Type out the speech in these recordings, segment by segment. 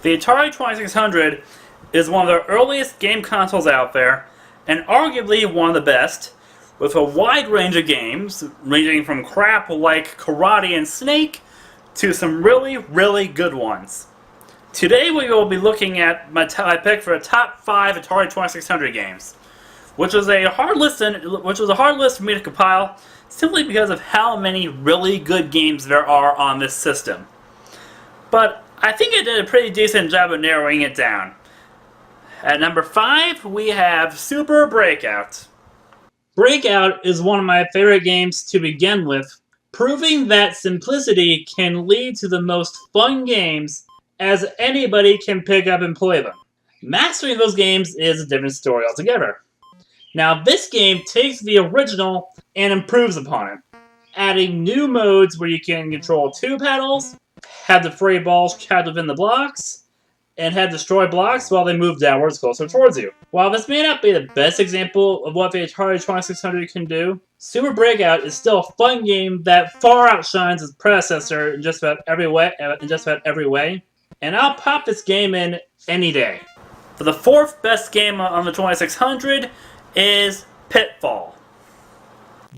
The Atari 2600 is one of the earliest game consoles out there, and arguably one of the best, with a wide range of games, ranging from crap like Karate and Snake to some really, really good ones. Today we will be looking at my pick for the top 5 Atari 2600 games, which was a hard list for me to compile, simply because of how many really good games there are on this system. But I think I did a pretty decent job of narrowing it down. At number 5, we have Super Breakout. Breakout is one of my favorite games to begin with, proving that simplicity can lead to the most fun games, as anybody can pick up and play them. Mastering those games is a different story altogether. Now, this game takes the original and improves upon it, adding new modes where you can control 2 pedals, have the fray balls trapped within the blocks, and have destroy blocks while they move downwards closer towards you. While this may not be the best example of what the Atari 2600 can do, Super Breakout is still a fun game that far outshines its predecessor in just about every way. And I'll pop this game in any day. For the 4th best game on the 2600 is Pitfall.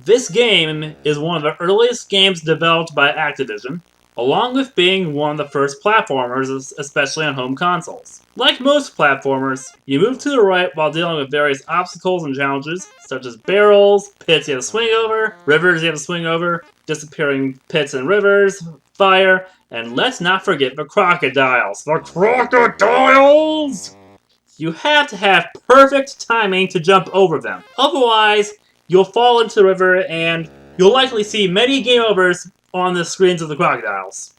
This game is one of the earliest games developed by Activision, along with being one of the first platformers, especially on home consoles. Like most platformers, you move to the right while dealing with various obstacles and challenges, such as barrels, pits you have to swing over, rivers you have to swing over, disappearing pits and rivers, fire, and let's not forget the crocodiles. The crocodiles! You have to have perfect timing to jump over them. Otherwise, you'll fall into the river and you'll likely see many game overs on the screens of the crocodiles.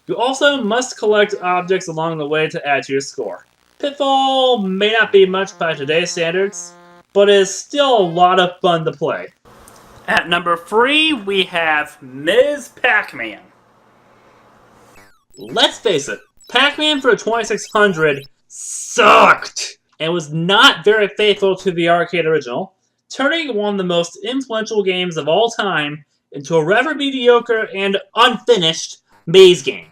You also must collect objects along the way to add to your score. Pitfall may not be much by today's standards, but is still a lot of fun to play. At number 3, we have Ms. Pac-Man. Let's face it, Pac-Man for the 2600 sucked and was not very faithful to the arcade original, turning one of the most influential games of all time into a rather mediocre and unfinished maze game.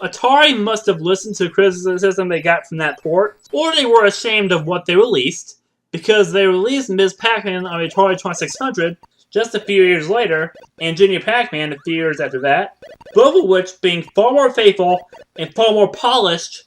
Atari must have listened to the criticism they got from that port, or they were ashamed of what they released, because they released Ms. Pac-Man on the Atari 2600 just a few years later, and Junior Pac-Man a few years after that, both of which being far more faithful and far more polished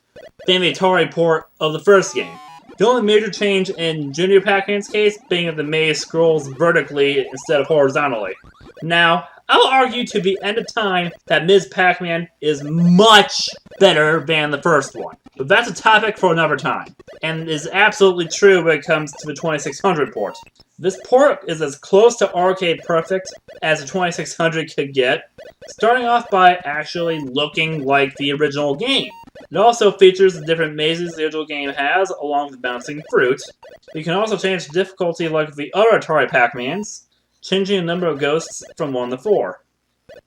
than the Atari port of the first game. The only major change in Junior Pac-Man's case being that the maze scrolls vertically instead of horizontally. Now, I'll argue to the end of time that Ms. Pac-Man is much better than the first one, but that's a topic for another time, and is absolutely true when it comes to the 2600 port. This port is as close to arcade perfect as the 2600 could get, starting off by actually looking like the original game. It also features the different mazes the original game has, along with bouncing fruit. You can also change the difficulty like the other Atari Pac-Mans, changing the number of ghosts from 1 to 4.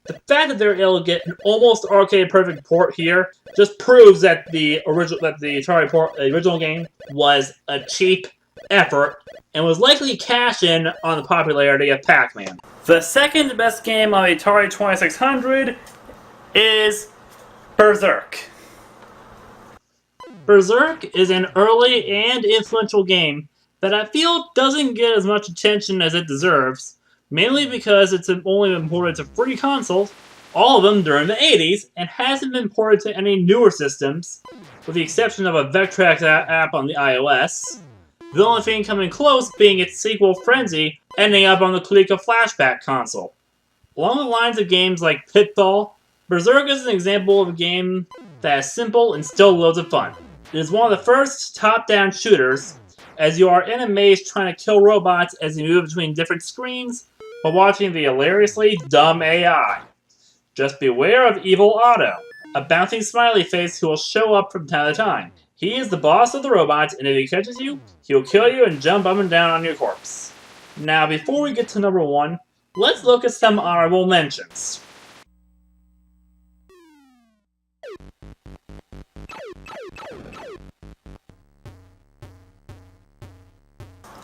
The fact that they're able to get an almost arcade-perfect port here just proves that the Atari port, the original game, was a cheap effort and was likely to cash in on the popularity of Pac-Man. The second best game on the Atari 2600 is Berserk. Berserk is an early and influential game that I feel doesn't get as much attention as it deserves, mainly because it's only been ported to free consoles, all of them during the 80s, and hasn't been ported to any newer systems, with the exception of a Vectrex app on the iOS. The only thing coming close being its sequel Frenzy, ending up on the Coleco Flashback console. Along the lines of games like Pitfall, Berserk is an example of a game that is simple and still loads of fun. It is one of the first top-down shooters, as you are in a maze trying to kill robots as you move between different screens while watching the hilariously dumb AI. Just beware of Evil Otto, a bouncing smiley face who will show up from time to time. He is the boss of the robots, and if he catches you, he will kill you and jump up and down on your corpse. Now, before we get to number 1, let's look at some honorable mentions.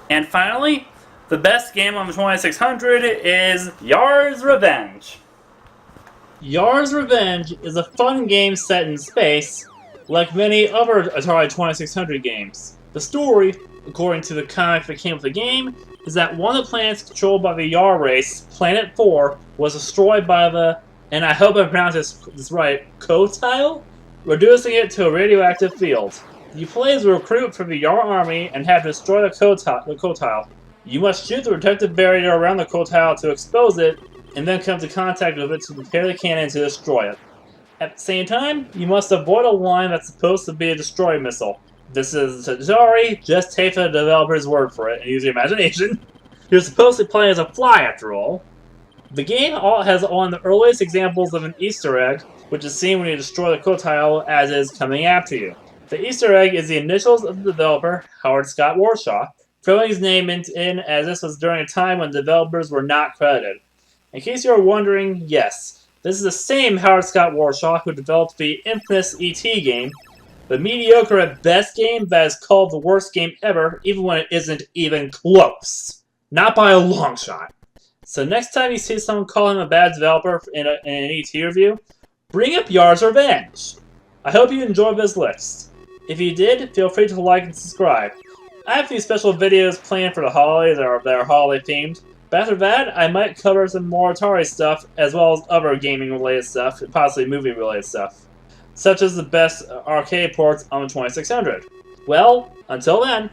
And finally, the best game on the 2600 is Yars Revenge. Yars Revenge is a fun game set in space, like many other Atari 2600 games. The story, according to the comic that came with the game, is that one of the planets controlled by the Yar race, Planet 4, was destroyed by the, and I hope I pronounced this right, Kotile, reducing it to a radioactive field. You play as a recruit for the Yar army and have to destroy the Kotile. You must shoot the protective barrier around the Kotile to expose it, and then come into contact with it to prepare the cannon to destroy it. At the same time, you must avoid a line that's supposed to be a destroy missile. This is Atari, just take the developer's word for it and use your imagination. You're supposed to play as a fly after all. The game has one of the earliest examples of an Easter egg, which is seen when you destroy the Kotile as it is coming after you. The Easter egg is the initials of the developer, Howard Scott Warshaw, throwing his name in as this was during a time when developers were not credited. In case you're wondering, yes, this is the same Howard Scott Warshaw who developed the infamous E.T. game, the mediocre at best game that is called the worst game ever, even when it isn't even close. Not by a long shot. So next time you see someone call him a bad developer in an E.T. review, bring up Yars Revenge. I hope you enjoyed this list. If you did, feel free to like and subscribe. I have a few special videos planned for the holidays that are holiday themed. But after that, I might cover some more Atari stuff, as well as other gaming-related stuff, and possibly movie-related stuff, such as the best arcade ports on the 2600. Well, until then,